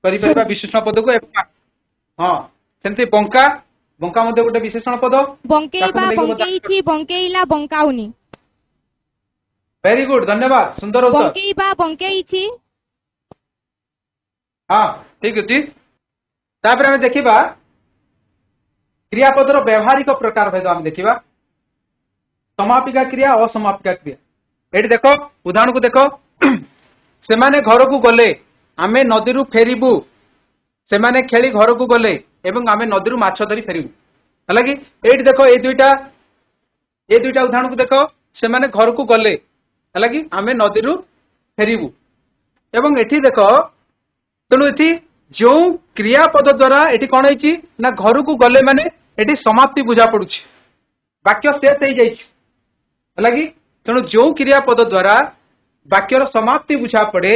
करि परबा विशेषण पद को हाँ सेमति बंका बंका मध्ये गोटे विशेषण पद बंकेइबा बंकेइछि बंकेइला बंकाउनी वेरी गुड धन्यवाद सुंदर उत्तर बंकेइबा बंकेइछि हाँ ठीक अछि तापर आमे देखिबा क्रियापदर व्यवहारिक प्रकार भेद आम देखा समापिका क्रिया असमापिका क्रिया ये देख उदाहरण को देख से माने घर को गले आमे नदी रु फेरिबू से माने खेली घर को गले एवं आमे नदी रु माछ धरी फेरिबू है कि ये देख ये दुईटा उदाहरण को देख से माने घर को गले है कि आमे नदी रु फेरिबू एवं एठी देख तेणु एठी जो क्रियापद द्वारा एठी कौन है ना घर को गले माने एटी समाप्ति बुझा पड़ुछि वाक्य शेष हो जाइछि तेणु जो क्रियापद द्वारा वाक्यर समाप्ति बुझा पड़े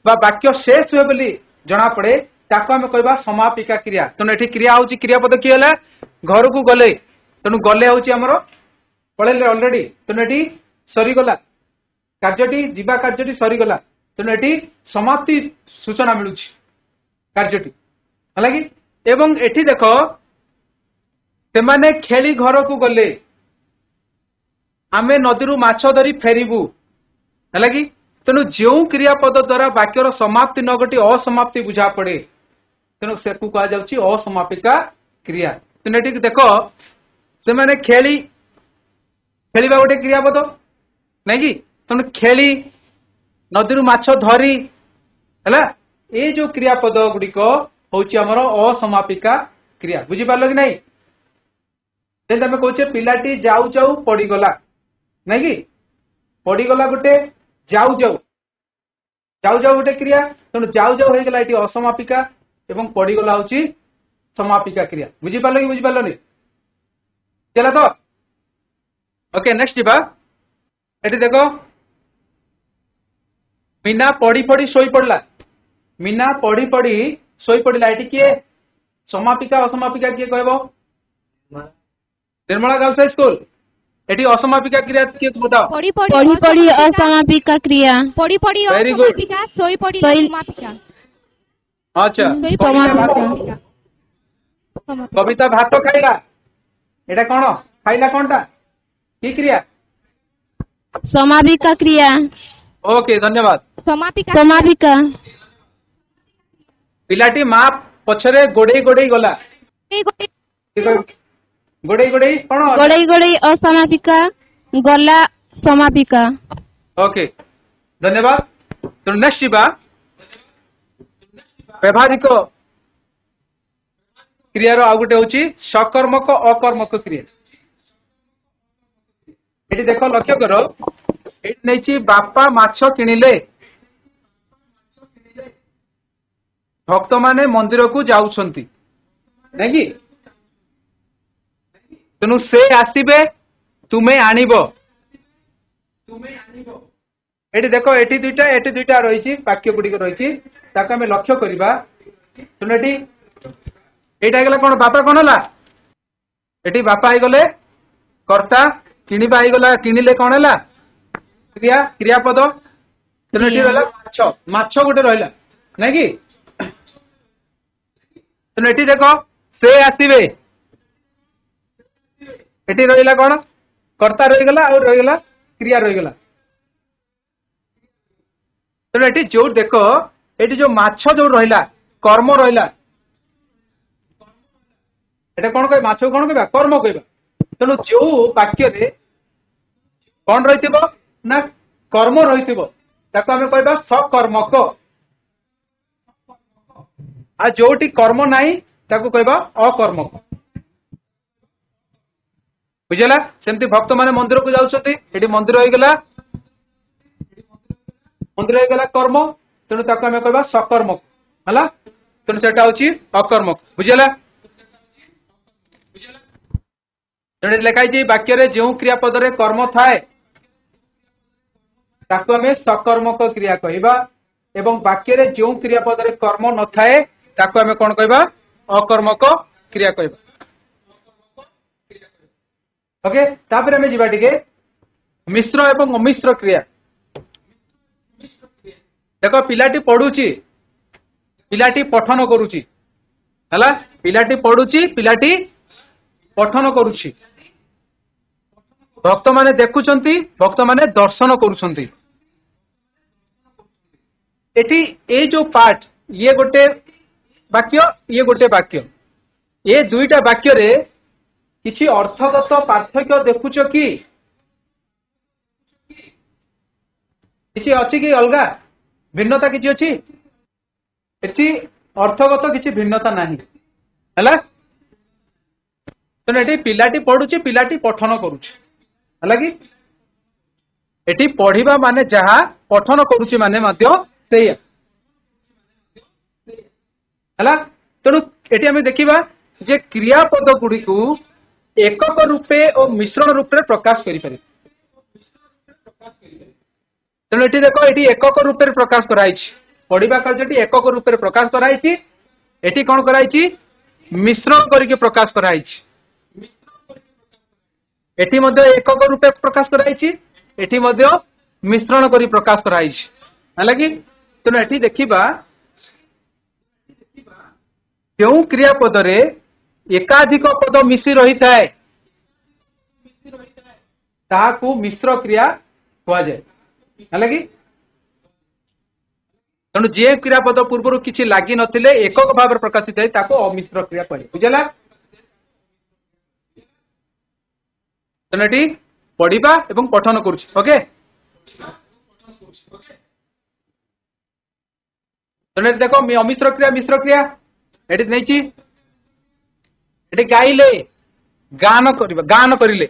बा वाक्य शेष हुए बोली जना पड़े ताको आमे कहबा समापिका क्रिया तेणु एठी क्रिया होछि क्रियापद कि होला घर को गले तेणु गले होछि हमरो पळेले ऑलरेडी तेणु एठी सरी गला कार्यटी जीवा कार्यटी सरी गला तेणु एठी समाप्ति सूचना मिलुछि कार्यटी हला कि एवं एठी देखो से माने खेली घर को गले आमे नदी रु माछ धरी फेरिबू है कि तेणु जो क्रियापद द्वारा वाक्यर समाप्ति न घटी असमाप्ति बुझा पड़े तेणु से कह जाउछि असमापिका क्रिया तेणु एठी देखो से माने खेली खेलिबा गोटे क्रियापद नहीं कि तेणु खेली नदी रु माछ धरी है ये जो क्रियापद गुड़िक होउछि हमर असमापिका क्रिया बुझी पारलो कि नहीं आम कहे पिलाटी जाऊ जाऊ पड़गला नहीं कि पड़गला गोटे जाऊ जाऊ गोटे क्रिया तेणु जाऊ जाऊ हो गला ये असमापिका एवं पड़गला हूँ समापिका क्रिया बुझीपार कि बुझीपारनी चला तो ओके नेक्स्ट जीवा ये देख मीना पढ़ी पढ़ी शोई पड़ला मीना पढ़ी पढ़ी शोई पड़ला ये किए समापिका असमापिका किए कहबो निर्मला गर्ल्स हाई स्कूल एटी असमापिका क्रिया किए बताओ पढ़ी पढ़ी असमापिका क्रिया पढ़ी पढ़ी Very good. असमापिका सोई पढ़ी समापिका अच्छा सोई कविता कविता भात खाइला एटा कोन खाइला कोनटा की क्रिया समापिका क्रिया ओके धन्यवाद समापिका पिलाटी माँ पछरे गोड़े गोड़े गला गोड़े गोड़े कौन गोड़े गोड़े असमापिका गला समापिका ओके धन्यवाद तो नेक्स्ट जीवा व्यवहारिक क्रियार आउ गोटे होची सकर्मक अकर्मक क्रिया ये देख लक्ष्य कर ଏଇଠି ନେଇଛି ବାପା ମାଛ କିଣିଲେ। ଭକ୍ତ ମାନେ ମନ୍ଦିରକୁ ଯାଉଛନ୍ତି ନାଇଁ କି? ତେଣୁ ସେ ଆସିବେ ତୁମେ ଆଣିବ। ଏଠି ଦେଖ ଏଠି ଦୁଇଟା ରହିଛି ବାକ୍ୟ ଗୁଡିକ ରହିଛି ତାକୁ ଆମେ ଲକ୍ଷ୍ୟ କରିବା। ତେଣୁ ଏଠି ଏଇଟା ହେଇଗଲା କଣ ବାପା କଣ ହେଲା ଏଠି ବାପା ହେଇଗଲେ କର୍ତ୍ତା କିଣିବା ହେଇଗଲା କିଣିଲେ କଣ ହେଲା କ୍ରିୟାପଦ। ତେଣୁ ଏଠି ରହିଲା ମାଛ ମାଛ ଗୋଟେ ରହିଲା ନାଇଁ କି? ତେଣୁ ଏଠି ଦେଖ ସେ ଆସିବେ ଏଠି ରହିଲା କଣ କର୍ତ୍ତା ରହିଗଲା ଆଉ ରହିଗଲା କ୍ରିୟା ରହିଗଲା। ତେଣୁ ଏଠି ଯୋଉ ଦେଖ ଏଠି ଯୋଉ ମାଛ ଯୋଉ ରହିଲା କର୍ମ ରହିଲା ଏଟା କଣ କହିବା ମାଛକୁ କଣ କହିବା କର୍ମ କହିବା। ତେଣୁ ଯୋଉ ବାକ୍ୟରେ କଣ ରହିଥିବ ନା କର୍ମ ରହିଥିବ ତାକୁ ଆମେ କହିବା ସକର୍ମକ। ଆଉ ଯୋଉଠି କର୍ମ ନାହିଁ ତାକୁ କହିବା ଅକର୍ମକ। ବୁଝିଲା? ସେମିତି ଭକ୍ତ ମାନେ ମନ୍ଦିରକୁ ଯାଉଛନ୍ତି ଏଠି ମନ୍ଦିର ହେଇଗଲା କର୍ମ ତେଣୁ ତାକୁ ଆମେ କହିବା ସକର୍ମକ ହେଲା। ତେଣୁ ସେଟା ହଉଛି ଅକର୍ମକ। ବୁଝିଲା? ତେଣୁ ଲେଖା ହେଇଛି ବାକ୍ୟରେ ଯେଉଁ କ୍ରିୟାପଦରେ କର୍ମ ଥାଏ ତାକୁ ଆମେ ସକର୍ମକ କ୍ରିୟା କହିବା ଏବଂ ବାକ୍ୟରେ ଯେଉଁ କ୍ରିୟାପଦରେ କର୍ମ ନଥାଏ ତାକୁ ଆମେ କଣ କହିବା ଅକର୍ମକ କ୍ରିୟା କହିବା। ଓକେ ତାପରେ ଆମେ ଯିବା ଟିକେ ମିଶ୍ର ଏବଂ ଅମିଶ୍ର କ୍ରିୟା। ଦେଖ ପିଲାଟି ପଢୁଛି ପିଲାଟି ପଠନ କରୁଛି ହେଲା ପିଲାଟି ପଢୁଛି ପିଲାଟି ପଠନ କରୁଛି। ଭକ୍ତ ମାନେ ଦେଖୁଛନ୍ତି ଭକ୍ତ ମାନେ ଦର୍ଶନ କରୁଛନ୍ତି। ଏଠି ଏଇ ଯୋଉ ପାର୍ଟ ଇଏ ଗୋଟେ ବାକ୍ୟ ଇଏ ଗୋଟେ ବାକ୍ୟ ଏ ଦୁଇଟା ବାକ୍ୟରେ କିଛି ଅର୍ଥଗତ ପାର୍ଥକ୍ୟ ଦେଖୁଛ କି? କିଛି ଅଛି କି ଅଲଗା ଭିନ୍ନତା କିଛି ଅଛି? ଏଠି ଅର୍ଥଗତ କିଛି ଭିନ୍ନତା ନାହିଁ ହେଲା। ତେଣୁ ଏଠି ପିଲାଟି ପଢୁଛି ପିଲାଟି ପଠନ କରୁଛି ହେଲା କି? ଏଠି ପଢିବା ମାନେ ଯାହା ପଠନ କରୁଛି ମାନେ ମଧ୍ୟ ସେଇଆ ହେଲା। ତେଣୁ ଏଠି ଆମେ ଦେଖିବା ଯେ କ୍ରିୟାପଦ ଗୁଡିକୁ ଏକକ ରୂପେ ଓ ମିଶ୍ରଣ ରୂପରେ ପ୍ରକାଶ କରିପାରିବେ। ତେଣୁ ଏଠି ଦେଖ ଏଠି ଏକକ ରୂପରେ ପ୍ରକାଶ କରାଯାଇଛି ପଢିବା କାର୍ଯ୍ୟଟି ଏକକ ରୂପରେ ପ୍ରକାଶ କରାଯାଇଛି। ଏଠି କଣ କରାଯାଇଛି ମିଶ୍ରଣ କରିକି ପ୍ରକାଶ କରାଯାଇଛି। ଏଠି ମଧ୍ୟ ଏକକ ରୂପେ ପ୍ରକାଶ କରାଯାଇଛି ଏଠି ମଧ୍ୟ ମିଶ୍ରଣ କରି ପ୍ରକାଶ କରାଯାଇଛି ହେଲା କି? ତେଣୁ ଏଠି ଦେଖିବା କେଉଁ କ୍ରିୟାପଦରେ ଏକାଧିକ ପଦ ମିଶି ରହିଥାଏ ତାହାକୁ ମିଶ୍ର କ୍ରିୟା କୁହାଯାଏ ହେଲା କି? ତେଣୁ ଯେ କ୍ରିୟାପଦ ପୂର୍ବରୁ କିଛି ଲାଗି ନଥିଲେ ଏକକ ଭାବରେ ପ୍ରକାଶିତ ହୁଏ ତାକୁ ଅମିଶ୍ର କ୍ରିୟା କୁହାଯାଏ। ବୁଝିଲା? ତେଣୁ ଏଠି ପଢିବା ଏବଂ ପଠନ କରୁଛି। ଓକେ ତେଣୁ ଏଠି ଦେଖ ଅମିଶ୍ର କ୍ରିୟା ମିଶ୍ର କ୍ରିୟା ଏଠି ନେଇଛି ଏଠି ଗାଇଲେ ଗାନ କରିବା ଗାନ କରିଲେ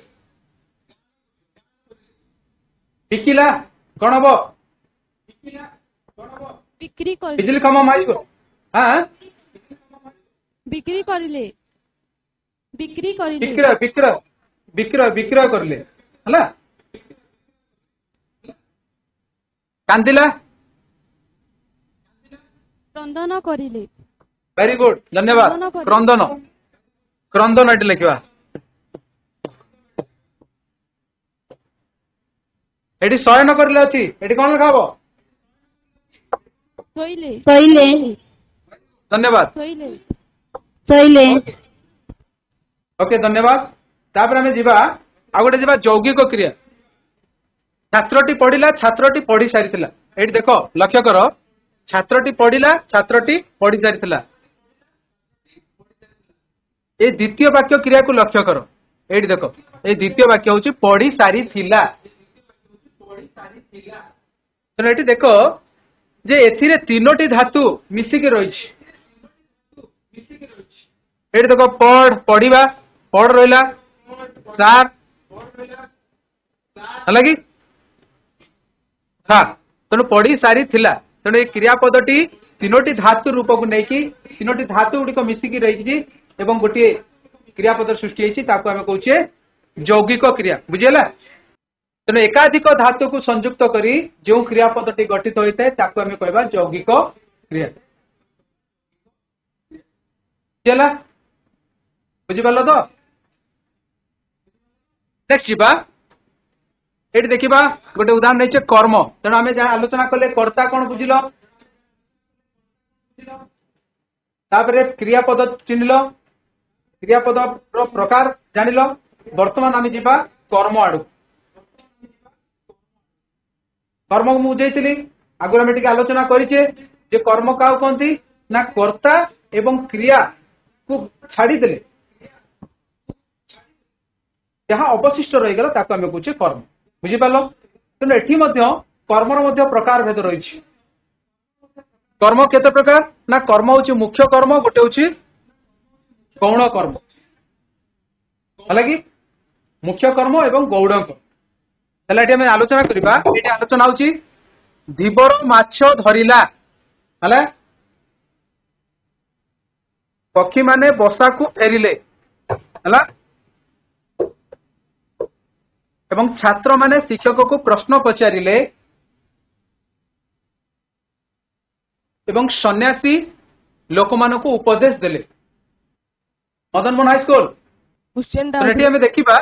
ବିକିଲା କଣ ହବ ବିକ୍ରି ବିଜଲି କରିଲେ ଖମ ମାରିବ ବିକ୍ରି କରିଲେ ବିକ୍ରି କରିଲେ ବିକ୍ରୟ ବିକ୍ରୟ ବିକ୍ରୟ ବିକ୍ରୟ କରିଲେ ହେଲା। କାନ୍ଦିଲା କ୍ରନ୍ଦନ କରିଲେ ଭେରି ଗୁଡ ଧନ୍ୟବାଦ। କ୍ରନ୍ଦନ କ୍ରନ୍ଦନ ଏଠି ଲେଖିବା। ଏଠି ଶୟନ କରିଲେ ଅଛି ଏଠି କଣ ଲେଖା ହବ ଶୋଇଲେ ଶୋଇଲେ ଧନ୍ୟବାଦ ଶୋଇଲେ ଶୋଇଲେ ଓକେ ଧନ୍ୟବାଦ। ତାପରେ ଆମେ ଯିବା ଆଉ ଗୋଟେ ଯିବା ଯୌଗିକ କ୍ରିୟା। ଛାତ୍ରଟି ପଢିଲା ଛାତ୍ରଟି ପଢି ସାରିଥିଲା। ଏଠି ଦେଖ ଲକ୍ଷ୍ୟ କର ଛାତ୍ରଟି ପଢିଲା ଛାତ୍ରଟି ପଢି ସାରିଥିଲା। এই দ্বিতীয় বাক্য ক্রিয়াକୁ লক্ষ্য কর এইটি দেখো এই দ্বিতীয় বাক্য হচ্ছে পড়ি সারিଥିଲା। ତେଣୁ ଏଠି ଦେଖ ଯେ ଏଥିରେ ତିନୋଟି ଧାତୁ ମିଶିକି ରହିଛି। ଏଠି ଦେଖ ପଢ ପଢିବା ପଢ ରହିଲା ସାର ହେଲା କି? था तेणु पढ़ी सारी थिला तेणु ये क्रियापदटी तीनोटी धातु रूप को लेकिन तीनोटी धातु गुड़िक मिसिकी रही एवं गोटे क्रियापद सृष्टि होती आम कहे यौगिक क्रिया बुझीगला तेणु एकाधिक धातु को संयुक्त करी जो क्रियापदटी गठित होता है ताकू आम कहवा यौगिक क्रिया बुझीगला बुझिपार तो नेक्स्ट जीवा ये देखा गोटे उदाहरण नहीं कर्म तेणु आम आलोचना कले कर्ता कौन बुझिल क्रियापद चिन्हल क्रियापद प्रकार जानिल वर्तमान आम जीवा कर्म आड़ कर्म को मुझे आगुरी आम आलोचना करें कर्म क्या कहती ना कर्ता एवं क्रिया को छाड़ीदे जहाँ अवशिष्ट रहीगला ताको आम कहे कर्म बुझिपार तेणु एटी कर्मर प्रकार भेद रही कर्म केते प्रकार ना कर्म हूँ मुख्य कर्म गोटे हूँ गौण कर्म है कि मुख्य कर्म एवं गौण कर्म है आम आलोचना करवा ये आलोचना हूँ धीवर माछ धरिला है पक्षी माने बसा को फेरिले है एवं छात्र माने शिक्षक को प्रश्न पचारिले एवं सन्यासी लोक मान को उपदेश देले मदन मोहन हाईस्कूल आम देखा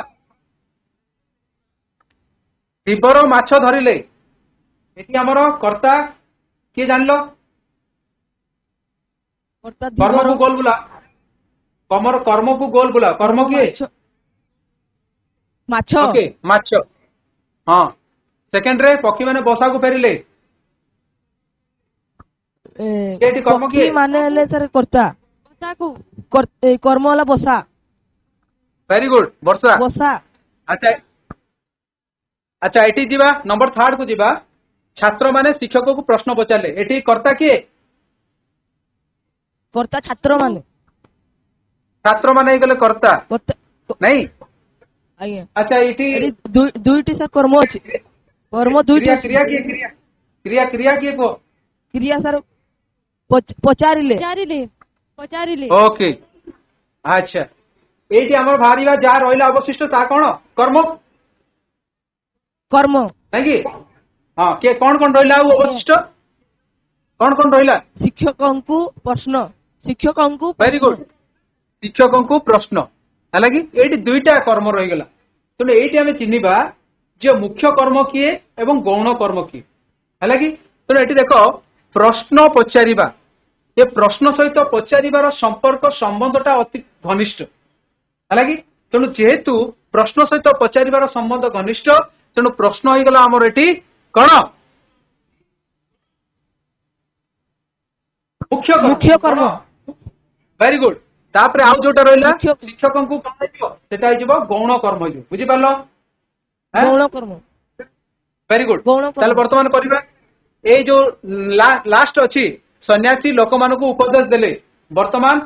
धीवर माछ धरिले ये आमर कर्ता किए जान लो कर्म को गोल बुला कर्म को गोल बुला कर्म किए ओके माछ हाँ सेकेंड रे पक्षी माने बसा को फेरिले कर्म किए माने सर कर्ता कर्म वाला बसा वेरी गुड वर्षा बसा अच्छा अच्छा एटी जीवा नंबर 3 को जीवा छात्र माने शिक्षक को प्रश्न पचारे एटी कर्ता किए कर्ता छात्र माने गले कर्ता नहीं आज्ञा अच्छा एटी दुईटी सर कर्म अछि कर्म दुईटी क्रिया किए क्रिया क्रिया किए को क्रिया सर पचारिले ओके अच्छा एटी हमर भारीवा जा रहिला अवशिष्ट ता कोन कर्म कर्म नहीं कि हां के कोन रहिला अवशिष्ट कोन रहिला शिक्षकंकु प्रश्न शिक्षकंकु वेरी गुड शिक्षकंकु प्रश्न है कि एटी दुईटा कर्म रही गला तेणु ये आम चिन्हवा जो मुख्य कर्म किए एवं गौण कर्म किए है कि तेणु ये देख प्रश्न पचारिबा ये प्रश्न सहित पचारिबार संपर्क संबंधटा अति घनिष्ठ है कि तेणु जेहेतु प्रश्न सहित पचारिबार संबंध घनिष्ठ तेणु प्रश्न हो गला आमर एटी कौन मुख्य कर्म वेरी गुड तापर आउ जोटा रहिला शिक्षक को सेटा हिजबो गौण कर्म हिजबो बुझि पारलो गौण कर्म वेरी गुड ताले वर्तमान करिबा ए जो लास्ट अछि सन्यासी लोक मान को उपदेश देले वर्तमान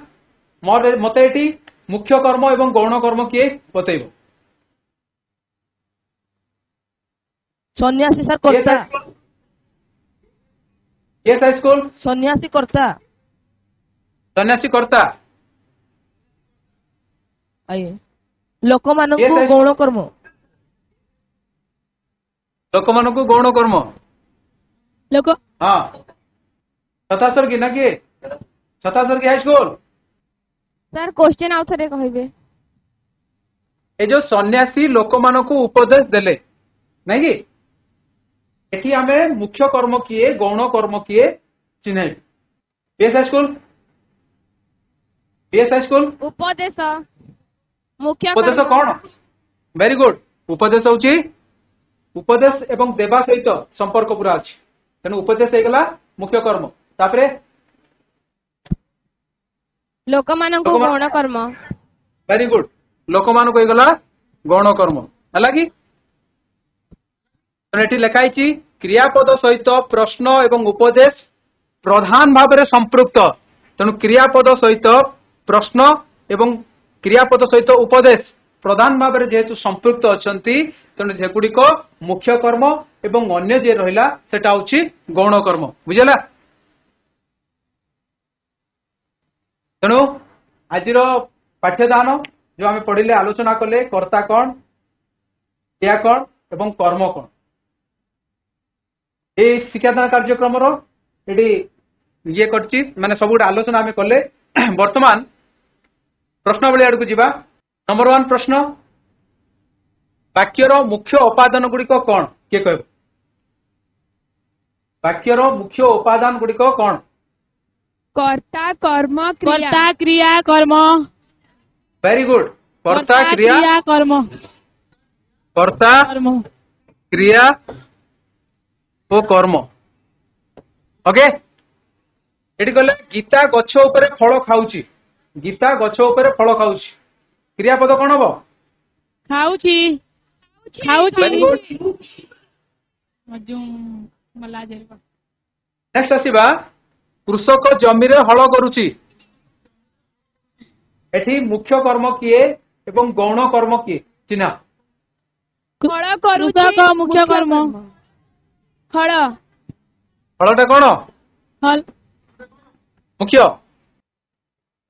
मते एटी मुख्य कर्म एवं गौण कर्म किए बतैबो सन्यासी सर कर्ता यस हाई स्कूल सन्यासी कर्ता आए लोक मानकु गौण कर्म लोक हाँ छतासर की ना कि छतासर की हाई स्कूल सर क्वेश्चन आउ थरे कहबे ए जो सन्यासी लोक मानकु उपदेश देले नहीं कि एठी हमें मुख्य कर्म किए गौण कर्म किए चिन्ह बीएस हाई स्कूल उपदेश मुख्य उपदेश कौन वेरी गुड उपदेश होची उपदेश एवं देवा सहित संपर्क पूरा अछि तेणु उपदेश होगला मुख्य कर्म तापरे लोक मानकु गौण कर्म वेरी गुड लोक मानकु होगला गौण कर्म हला कि एठी लिखाई क्रियापद सहित प्रश्न एवं उपदेश प्रधान भाव में संपृक्त तेणु क्रियापद सहित प्रश्न एवं क्रियापद सहित उपदेश प्रधान भाव में जेहेतु संपृक्त अच्छा तेणु सेगुड़िक मुख्य कर्म এবং অন্য যে রহিলা সেটা হচ্ছে গৌণ কর্ম বুঝলা। তেণু আজির পাঠ্যদান যে আমি পড়িলে আলোচনা কলে কর্তা কণ ক্রিয়া কণ এবং কর্ম কণ এই শিক্ষাদান কার্যক্রমর এটি ইয়ে করছি মানে সব আলোচনা আমি কলে। বর্তমান প্রশ্নাবলী আড়ক যা। নম্বর 1 প্রশ্ন বাক্যর মুখ্য উপাদান গুড়িক কণ কিଏ কহ বাক্যর মুখ্য উপাদান গুড়িক কণ। कर्ता कर्म क्रिया कर्ता क्रिया कर्म वेरी गुड कर्ता क्रिया कर्म कर्ता कर्म क्रिया ओ कर्म ओके। एटी कहले गीता गछ उपरे फल खाउची गीता गछ उपरे फल खाउची क्रियापद कौन हम खाउची खाउची वेरी गुड। नेक्स्ट आसीबा कृषक जमी रे हल करुची एठी मुख्य कर्म किए एवं गौण कर्म किए चिन्ह हल करूची कृषक मुख्य कर्म हल हलटा कौन हल मुख्य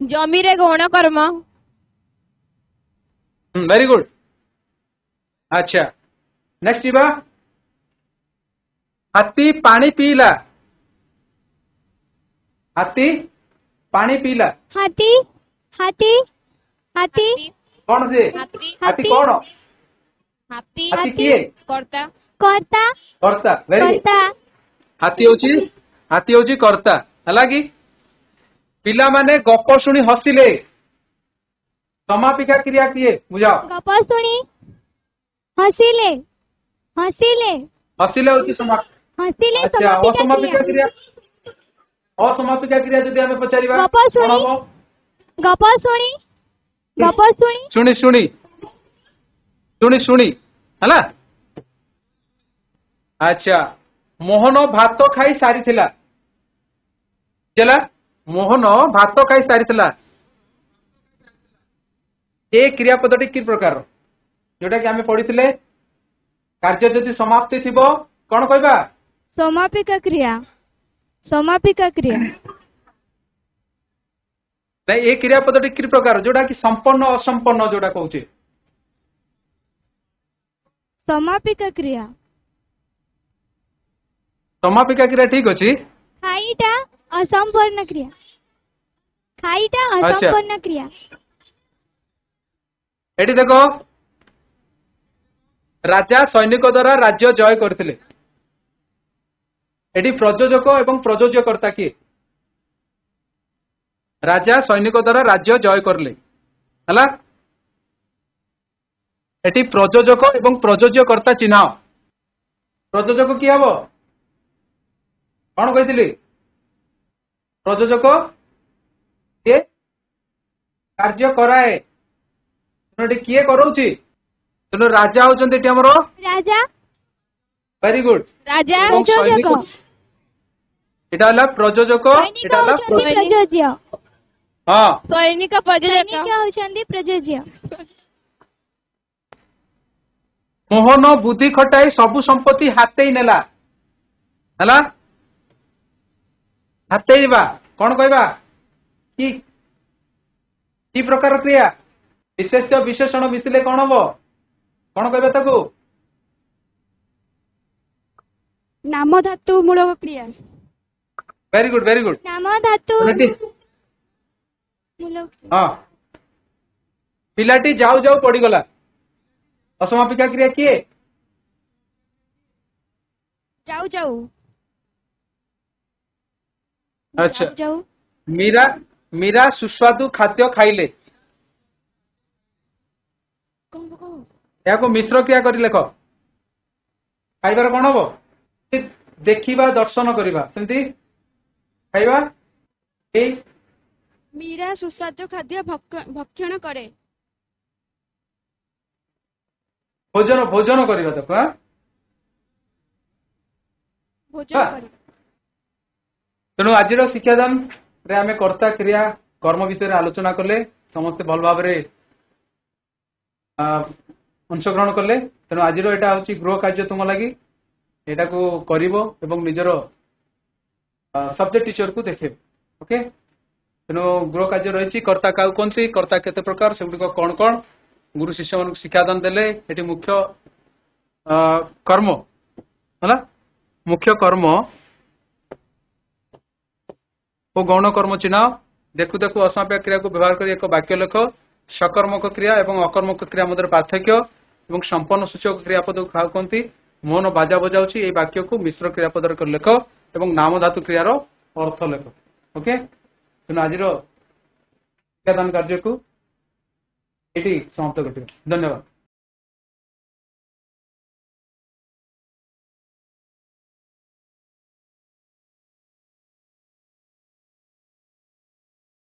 जमी रे गौण कर्म वेरी गुड। अच्छा नेक्स्ट जीवा हाथी पानी पीला हाथी पानी पीला हाथी हाथी हाथी कौन से हाथी हाथी कौन हाथी हाथी किए कर्ता कर्ता कर्ता वेरी गुड। कर्ता हाथी होची कर्ता हला कि पिला माने गप शुणी हसिले समापिका क्रिया किए बुझाओ गप सुनी हसिले हसिले हसिले होची हसिले अच्छा असमापिका क्रिया असमापिका क्रिया जदि हमें पचारिबा गप कोन शुणी हबो गप सुनी गप सुनी शुणी शुणी शुणी शुणी हला। अच्छा मोहन भात खाई सारी थिला चला मोहन भात खाई सारी थिला ए क्रियापदटी कि प्रकार जोटा कि हमें पढ़ी कार्य जदि समाप्ति थिबो कौन कहबा समापिका क्रिया समापिका क्रिया नहीं ए क्रियापदटी कि प्रकार जोटा कि संपन्न असंपन्न जोटा कहूचे समापिका क्रिया समापिका क्रिया ठीक अछि खाईटा असंपूर्ण क्रिया खाईटा असंपूर्ण क्रिया एटी देखो राजा सैनिक द्वारा राज्य जय करथिले एटी प्रयोजक एवं प्रयोज्यकर्ता किए राजा सैनिक द्वारा राज्य जय करले हला एटी प्रयोजक एवं प्रयोज्यकर्ता चिन्ह प्रयोजक कि हबो कौन कही प्रयोजक किए कार्य कराए किए कराउची तेणु राजा होचंती एटी हमरो राजा वेरी गुड राजा सैनिक एटा हला प्रयोजक एटा हला प्रयोज्य हां सैनिक प्रयोजक होचंदी प्रयोज्य मोहन बुद्धि खटाई सबु संपत्ति हाते नेला हला हाते जीवा कौन कहबा कि प्रकार क्रिया विशेष विशेषण मिसिले कौन हम कौन कहबा ताकू नाम धातु मूलक क्रिया वेरी गुड वेरी गुड नाम धातु मूलक हाँ पिलाटी जाऊ जाऊ पड़ीगला असमापिका क्रिया किए जाऊ जाऊ अच्छा जाऊ मीरा मीरा सुस्वादु खाद्य खाइले या को मिश्र क्रिया करी लेख खाइबार कौन हम देखिबा दर्शन करिबा सेमती खाइबा ए मीरा सुस्वादु खाद्य भक्षण करे भोजन भोजन करिबा तो हां भोजन करे तेणु आज शिक्षादान रे आमे कर्ता क्रिया कर्म विषय आलोचना कले समस्ते भल भाव अंशग्रहण कले तेणु आज यहाँ हूँ गृह कार्य तुम लगी एटा को करिवो एवं निजर सब्जेक्ट टीचर को देखेबो ओके तेणु गृह कार्य रही कर्ता क्या कहते कर्ता केते प्रकार से कौन कौन गुरु शिष्य मान शिक्षादान देले ये मुख्य कर्म है मुख्य कर्म और गौण कर्म चिन्ह देखु देखु असमाप्य क्रिया को व्यवहार कर एक वाक्य लेख सकर्मक क्रिया और अकर्मक क्रिया मध्य पार्थक्य और संपन्न सूचक क्रियापद को कहते मोहन बाजा बजाऊँगी ये वाक्य को मिश्र क्रियापद लेख और नाम धातु क्रियार अर्थ लेख ओके तेणु आज शिक्षादान कार्य को ये समाप्त कर धन्यवाद।